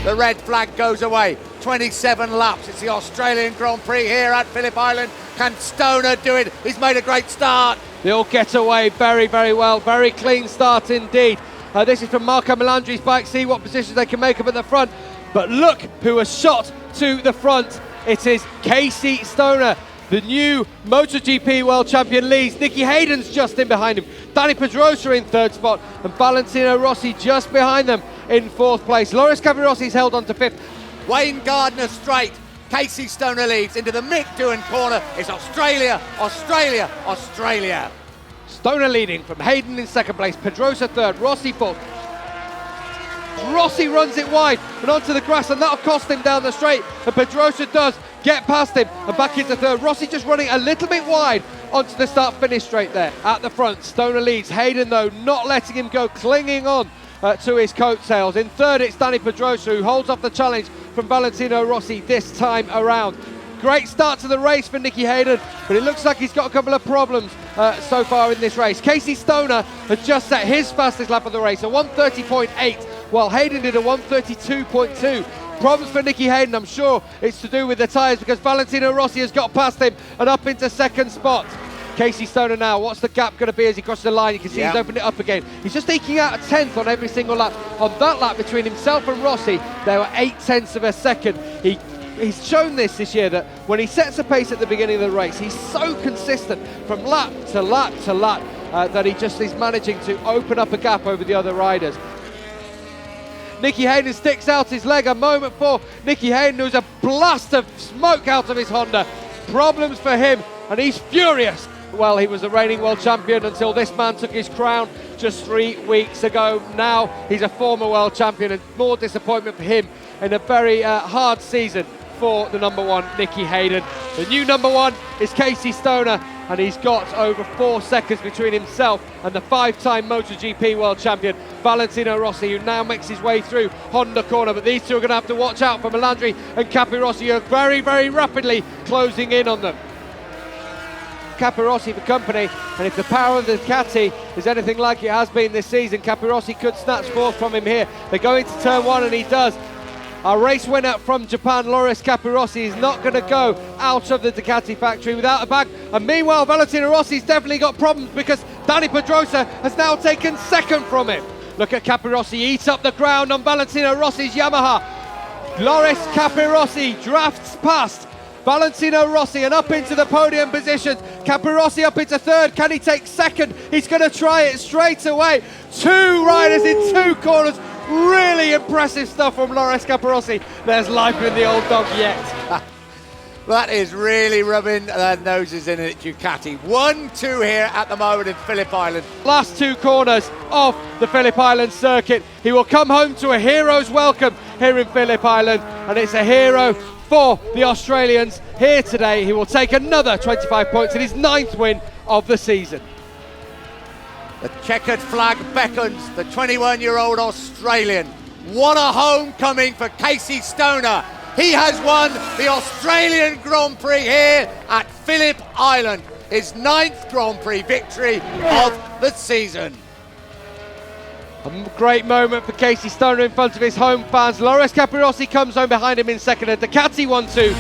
The red flag goes away. 27 laps. It's the Australian Grand Prix here at Phillip Island. Can Stoner do it? He's made a great start. They'll get away very, very well. Very clean start indeed. This is from Marco Melandri's bike. See what positions they can make up at the front. But look who has shot to the front. It is Casey Stoner. The new MotoGP World Champion leads. Nicky Hayden's just in behind him. Dani Pedrosa in third spot. And Valentino Rossi just behind them in fourth place. Loris Capirossi's held on to fifth. Wayne Gardner straight. Casey Stoner leads into the Mick Doohan corner. It's Australia, Australia, Australia. Stoner leading from Hayden in second place. Pedrosa third. Rossi fourth. Rossi runs it wide and onto the grass, and that'll cost him down the straight. And Pedrosa does get past him and back into third. Rossi just running a little bit wide onto the start-finish straight there. At the front, Stoner leads. Hayden, though, not letting him go, clinging on to his coattails. In third, it's Dani Pedrosa, who holds off the challenge from Valentino Rossi this time around. Great start to the race for Nicky Hayden, but it looks like he's got a couple of problems so far in this race. Casey Stoner has just set his fastest lap of the race, a 1:30.8, while Hayden did a 1:32.2. Problems for Nicky Hayden, I'm sure it's to do with the tyres, because Valentino Rossi has got past him and up into second spot. Casey Stoner now, what's the gap going to be as he crosses the line? You can see he's opened it up again. He's just eking out a tenth on every single lap. On that lap between himself and Rossi, there were 8/10 of a second. He's shown this year, that when he sets a pace at the beginning of the race, he's so consistent from lap to lap to lap that he just is managing to open up a gap over the other riders. Nicky Hayden sticks out his leg a moment for Nicky Hayden, who's a blast of smoke out of his Honda. Problems for him, and he's furious. Well, he was the reigning world champion until this man took his crown just 3 weeks ago. Now he's a former world champion, and more disappointment for him in a very hard season for the number one, Nicky Hayden. The new number one is Casey Stoner, and he's got over 4 seconds between himself and the 5-time MotoGP world champion, Valentino Rossi, who now makes his way through Honda corner. But these two are going to have to watch out for Melandri and Capirossi, who are very, very rapidly closing in on them. Capirossi for company, and if the power of the Ducati is anything like it has been this season, Capirossi could snatch fourth from him here. They're going to turn one, and he does. Our race winner from Japan, Loris Capirossi, is not going to go out of the Ducati factory without a bag. And meanwhile, Valentino Rossi's definitely got problems, because Dani Pedrosa has now taken second from him. Look at Capirossi eat up the ground on Valentino Rossi's Yamaha. Loris Capirossi drafts past Valentino Rossi and up into the podium positions. Capirossi up into third. Can he take second? He's going to try it straight away. 2 riders in 2 corners. Really impressive stuff from Loris Capirossi. There's life in the old dog yet. That is really rubbing their noses in it, Ducati. 1-2 here at the moment in Phillip Island. Last 2 corners of the Phillip Island circuit. He will come home to a hero's welcome here in Phillip Island, and it's a hero for the Australians here today. He will take another 25 points in his 9th win of the season. The checkered flag beckons the 21-year-old Australian. What a homecoming for Casey Stoner. He has won the Australian Grand Prix here at Phillip Island. His 9th Grand Prix victory of the season. A great moment for Casey Stoner in front of his home fans. Loris Capirossi comes home behind him in second, and Ducati 1-2.